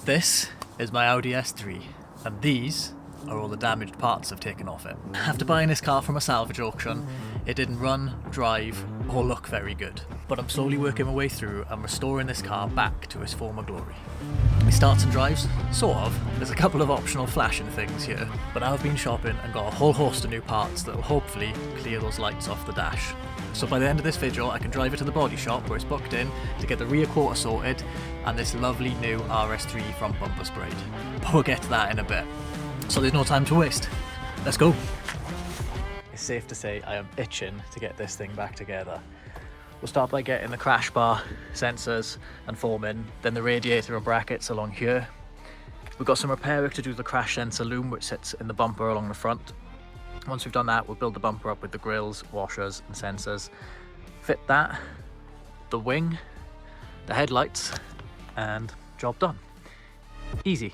This is my Audi S3, and these are all the damaged parts I've taken off it. After buying this car from a salvage auction, it didn't run, drive, or look very good. But I'm slowly working my way through and restoring this car back to its former glory. It starts and drives, sort of. There's a couple of optional flashing things here, but I've been shopping and got a whole host of new parts that'll hopefully clear those lights off the dash. So by the end of this video, I can drive it to the body shop where it's booked in to get the rear quarter sorted and this lovely new RS3 front bumper sprayed. But we'll get to that in a bit. So there's no time to waste. Let's go. It's safe to say I am itching to get this thing back together. We'll start by getting the crash bar, sensors and foam in, then the radiator and brackets along here. We've got some repair work to do the crash sensor loom which sits in the bumper along the front. Once we've done that, we'll build the bumper up with the grills, washers and sensors. Fit that, the wing, the headlights, and job done. Easy.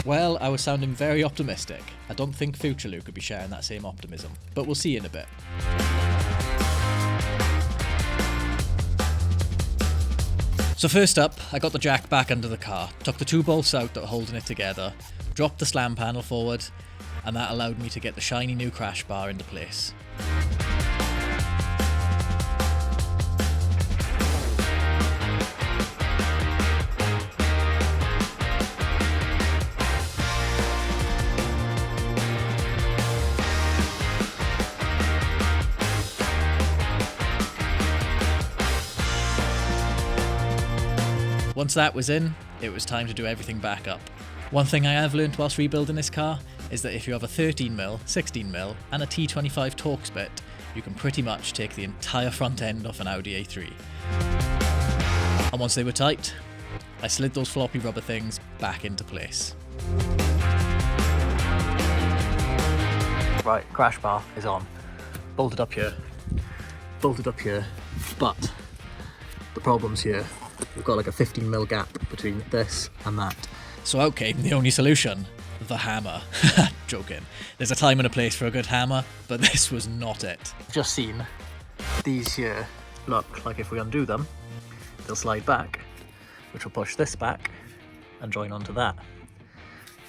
Well, I was sounding very optimistic. I don't think future Luke could be sharing that same optimism, but we'll see in a bit. So first up, I got the jack back under the car, took the two bolts out that were holding it together, dropped the slam panel forward, and that allowed me to get the shiny new crash bar into place. Once that was in, it was time to do everything back up. One thing I have learned whilst rebuilding this car is that if you have a 13mm, 16mm and a T25 Torx bit, you can pretty much take the entire front end off an Audi A3. And once they were tight, I slid those floppy rubber things back into place. Right, crash bar is on. Bolted up here, but the problem's here. We've got like a 15mm gap between this and that. So out came the only solution, the hammer. Joking. There's a time and a place for a good hammer, but this was not it. I've just seen these here look like if we undo them, they'll slide back, which will push this back and join onto that.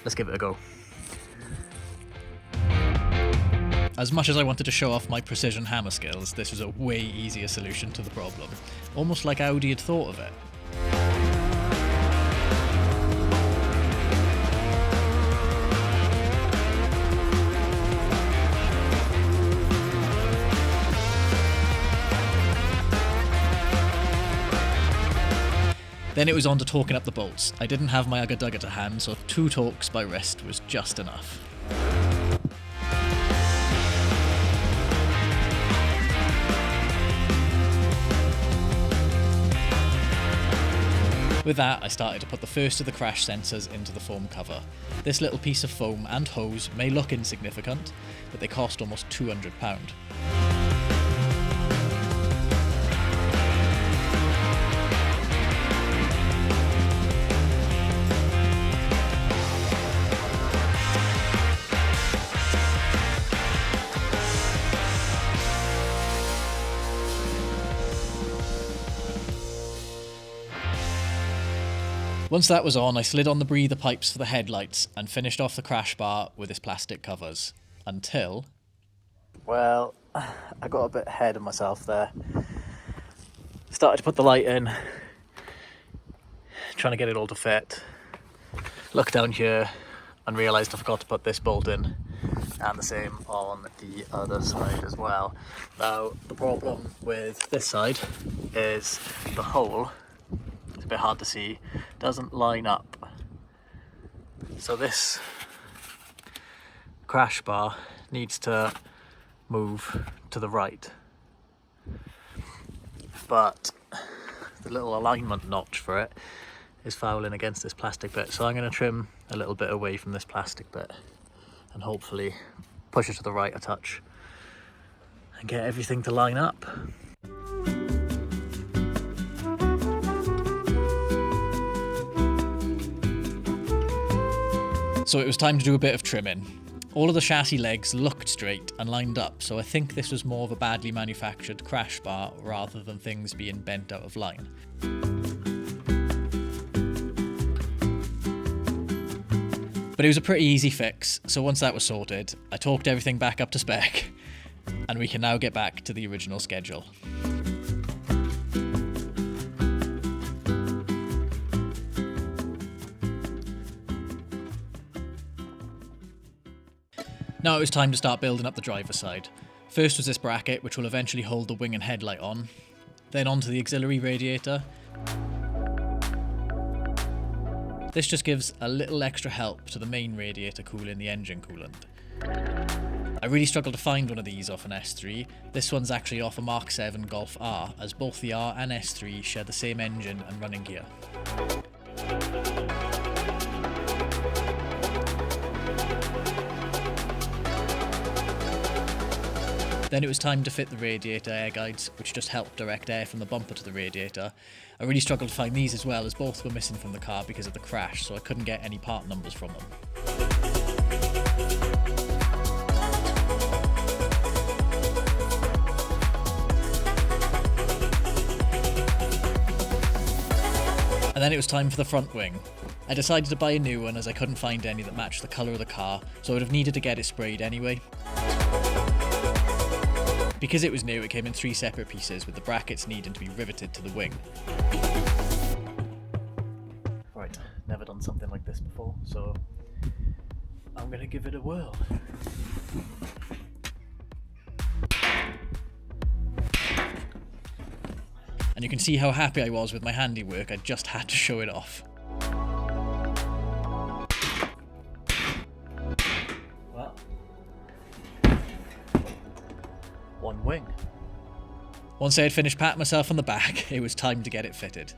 Let's give it a go. As much as I wanted to show off my precision hammer skills, this was a way easier solution to the problem. Almost like Audi had thought of it. Then it was on to torquing up the bolts. I didn't have my ugga-dugga to hand, so 2 torques by wrist was just enough. With that, I started to put the first of the crash sensors into the foam cover. This little piece of foam and hose may look insignificant, but they cost almost £200. Once that was on, I slid on the breather pipes for the headlights and finished off the crash bar with its plastic covers. Until... well, I got a bit ahead of myself there. Started to put the light in, trying to get it all to fit. Looked down here and realised I forgot to put this bolt in, and the same on the other side as well. Now, the problem with this side is the hole, it's a bit hard to see, doesn't line up. So this crash bar needs to move to the right. But the little alignment notch for it is fouling against this plastic bit. So I'm going to trim a little bit away from this plastic bit and hopefully push it to the right a touch and get everything to line up. So it was time to do a bit of trimming. All of the chassis legs looked straight and lined up, so I think this was more of a badly manufactured crash bar rather than things being bent out of line. But it was a pretty easy fix, so once that was sorted, I torqued everything back up to spec, and we can now get back to the original schedule. Now it was time to start building up the driver's side. First was this bracket, which will eventually hold the wing and headlight on, then onto the auxiliary radiator. This just gives a little extra help to the main radiator cooling the engine coolant. I really struggled to find one of these off an S3. This one's actually off a Mark 7 Golf R, as both the R and S3 share the same engine and running gear. Then it was time to fit the radiator air guides, which just helped direct air from the bumper to the radiator. I really struggled to find these as well, as both were missing from the car because of the crash, so I couldn't get any part numbers from them. And then it was time for the front wing. I decided to buy a new one as I couldn't find any that matched the colour of the car, so I would have needed to get it sprayed anyway. Because it was new, it came in 3 separate pieces, with the brackets needing to be riveted to the wing. Right, never done something like this before, so I'm gonna give it a whirl. And you can see how happy I was with my handiwork, I just had to show it off. One wing. Once I had finished patting myself on the back, it was time to get it fitted.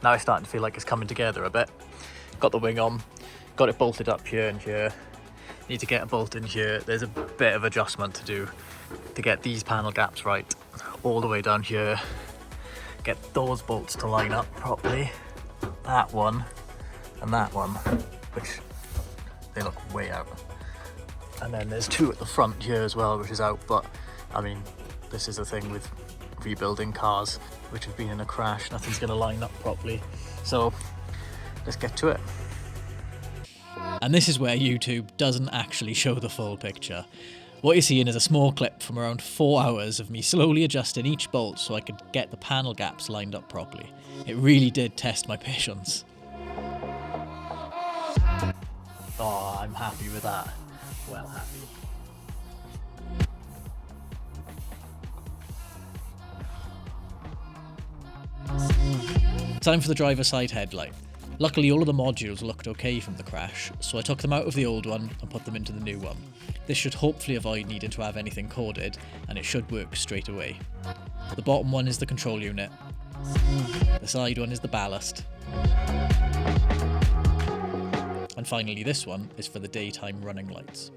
Now it's starting to feel like it's coming together a bit. Got the wing on, got it bolted up here and here. Need to get a bolt in here. There's a bit of adjustment to do to get these panel gaps right, all the way down here. Get those bolts to line up properly. That one and that one, which they look way out. And then there's 2 at the front here as well, which is out, but I mean, this is the thing with rebuilding cars which have been in a crash, nothing's going to line up properly. So let's get to it. And this is where YouTube doesn't actually show the full picture. What you're seeing is a small clip from around 4 hours of me slowly adjusting each bolt so I could get the panel gaps lined up properly. It really did test my patience. Oh, I'm happy with that. Well happy. Time for the driver's side headlight. Luckily all of the modules looked okay from the crash, so I took them out of the old one and put them into the new one. This should hopefully avoid needing to have anything corded, and it should work straight away. The bottom one is the control unit. The side one is the ballast. And finally this one is for the daytime running lights.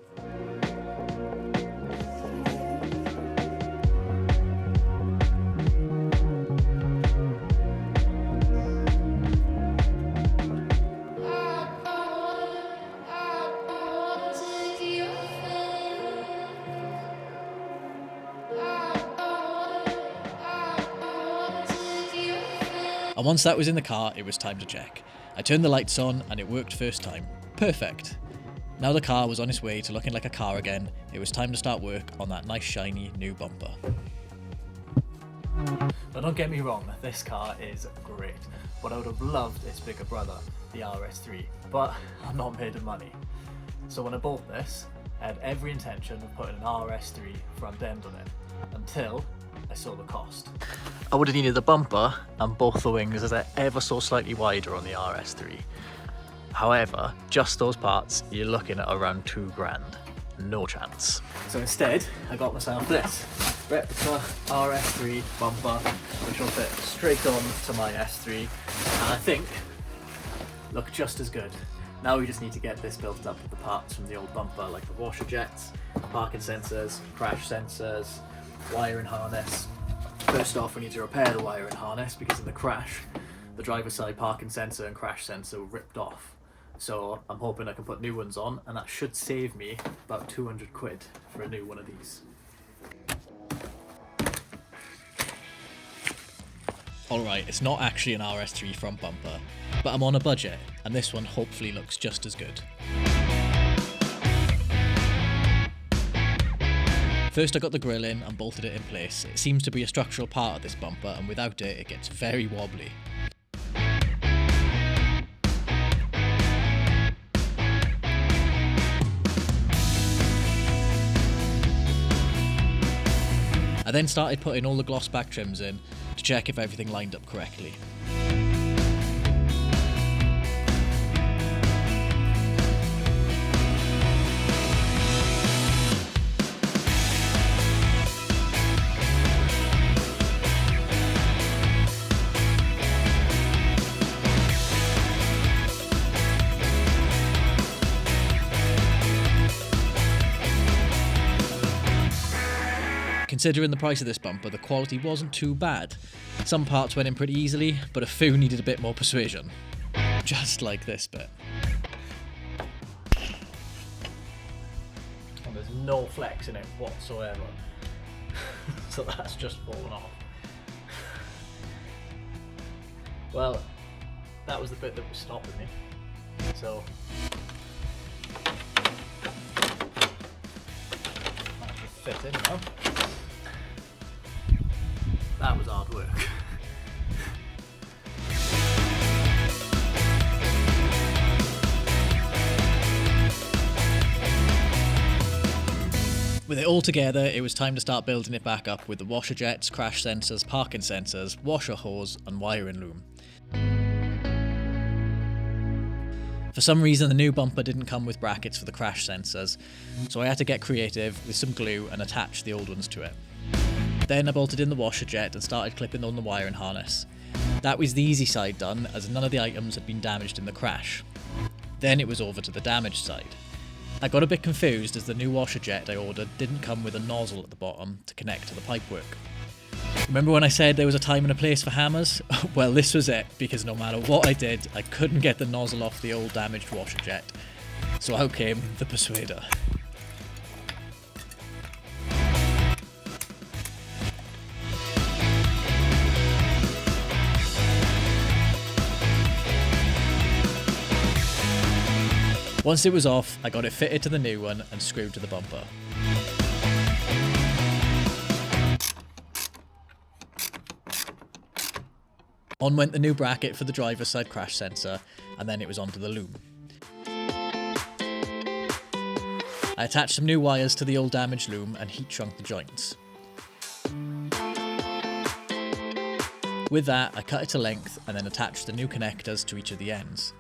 And once that was in the car, it was time to check. I turned the lights on and it worked first time. Perfect. Now the car was on its way to looking like a car again, it was time to start work on that nice shiny new bumper. Now don't get me wrong, this car is great, but I would have loved its bigger brother, the RS3, but I'm not made of money. So when I bought this, I had every intention of putting an RS3 front end on it, until I saw the cost. I would have needed the bumper and both the wings as they're ever so slightly wider on the RS3. However, just those parts, you're looking at around $2,000. No chance. So instead, I got myself this replica RS3 bumper, which will fit straight on to my S3, and I think look just as good. Now we just need to get this built up with the parts from the old bumper, like the washer jets, parking sensors, crash sensors, wiring harness. First off, we need to repair the wiring harness because in the crash, the driver's side parking sensor and crash sensor were ripped off. So I'm hoping I can put new ones on, and that should save me about 200 quid for a new one of these. Alright, it's not actually an RS3 front bumper, but I'm on a budget, and this one hopefully looks just as good. First I got the grille in and bolted it in place. It seems to be a structural part of this bumper, and without it, it gets very wobbly. I then started putting all the gloss back trims in to check if everything lined up correctly. Considering the price of this bumper, the quality wasn't too bad. Some parts went in pretty easily, but a few needed a bit more persuasion. Just like this bit. And there's no flex in it whatsoever. So that's just fallen off. Well, that was the bit that was stopping me. So that should fit in now. That was hard work. With it all together, it was time to start building it back up with the washer jets, crash sensors, parking sensors, washer hose and wiring loom. For some reason the new bumper didn't come with brackets for the crash sensors, so I had to get creative with some glue and attach the old ones to it. Then I bolted in the washer jet and started clipping on the wiring harness. That was the easy side done, as none of the items had been damaged in the crash. Then it was over to the damaged side. I got a bit confused as the new washer jet I ordered didn't come with a nozzle at the bottom to connect to the pipework. Remember when I said there was a time and a place for hammers? Well, this was it, because no matter what I did, I couldn't get the nozzle off the old damaged washer jet. So out came the persuader. Once it was off, I got it fitted to the new one and screwed to the bumper. On went the new bracket for the driver's side crash sensor, and then it was onto the loom. I attached some new wires to the old damaged loom and heat shrunk the joints. With that, I cut it to length and then attached the new connectors to each of the ends.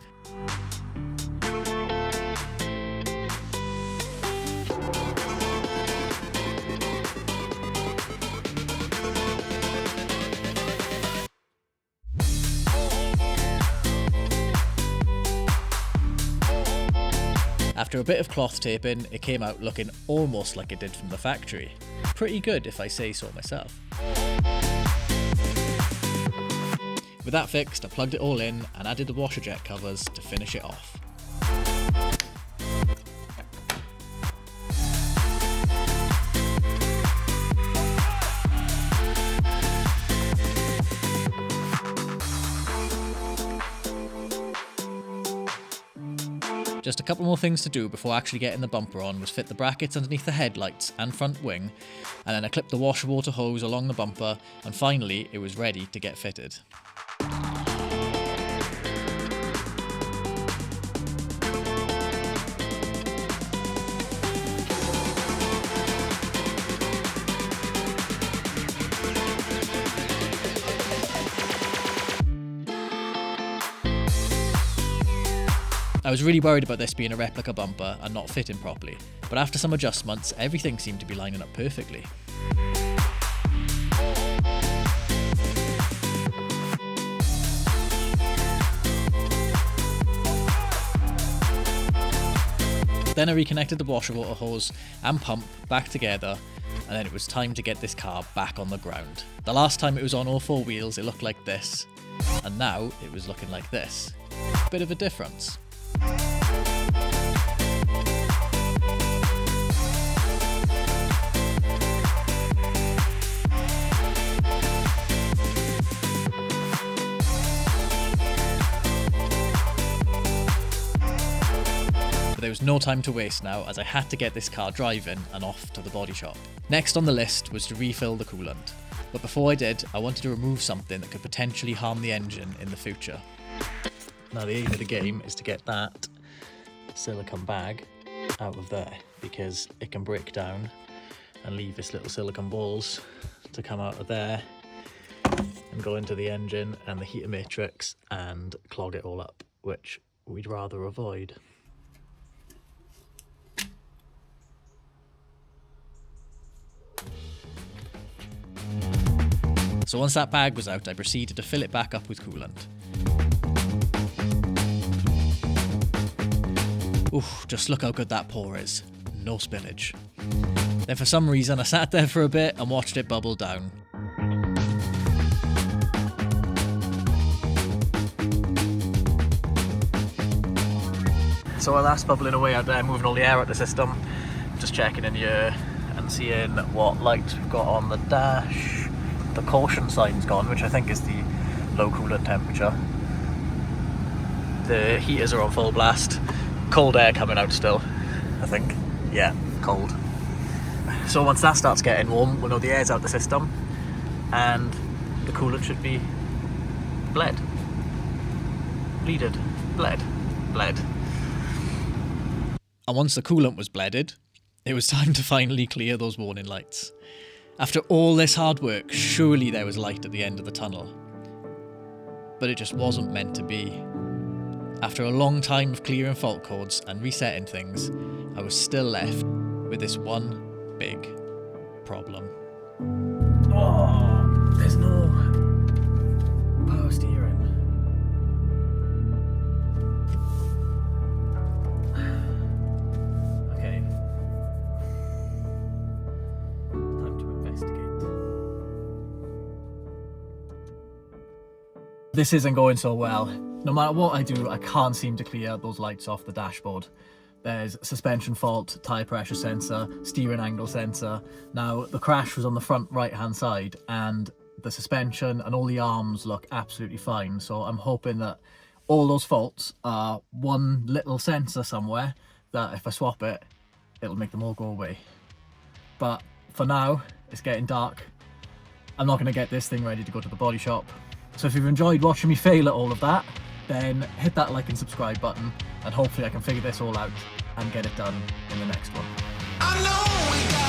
After a bit of cloth taping, it came out looking almost like it did from the factory. Pretty good if I say so myself. With that fixed, I plugged it all in and added the washer jet covers to finish it off. Just a couple more things to do before actually getting the bumper on was fit the brackets underneath the headlights and front wing, and then I clipped the washer water hose along the bumper, and finally it was ready to get fitted. I was really worried about this being a replica bumper and not fitting properly, but after some adjustments, everything seemed to be lining up perfectly. Then I reconnected the washer water hose and pump back together, and then it was time to get this car back on the ground. The last time it was on all four wheels, it looked like this, and now it was looking like this. Bit of a difference. there was no time to waste now, as I had to get this car driving and off to the body shop. Next on the list was to refill the coolant, but before I did, I wanted to remove something that could potentially harm the engine in the future. Now the aim of the game is to get that silicone bag out of there, because it can break down and leave this little silicone balls to come out of there and go into the engine and the heater matrix and clog it all up, which we'd rather avoid. So once that bag was out, I proceeded to fill it back up with coolant. Oof, just look how good that pour is. No spillage. Then for some reason I sat there for a bit and watched it bubble down. So while that's bubbling away out there, moving all the air out the system, just checking in here and seeing what lights we've got on the dash. The caution sign's gone, which I think is the low coolant temperature. The heaters are on full blast. Cold air coming out still, I think. Yeah, cold. So once that starts getting warm, we'll know the air's out the system and the coolant should be bled. Bleeded. Bled. Bled. And once the coolant was bledded, it was time to finally clear those warning lights. After all this hard work, surely there was light at the end of the tunnel. But it just wasn't meant to be. After a long time of clearing fault codes and resetting things, I was still left with this one big problem. Oh, there's no power steering. Okay. Time to investigate. This isn't going so well. No matter what I do, I can't seem to clear those lights off the dashboard. There's suspension fault, tyre pressure sensor, steering angle sensor. Now, the crash was on the front right-hand side and the suspension and all the arms look absolutely fine. So I'm hoping that all those faults are one little sensor somewhere that if I swap it, it'll make them all go away. But for now, it's getting dark. I'm not going to get this thing ready to go to the body shop. So if you've enjoyed watching me fail at all of that, then hit that like and subscribe button, and hopefully I can figure this all out and get it done in the next one. I know we got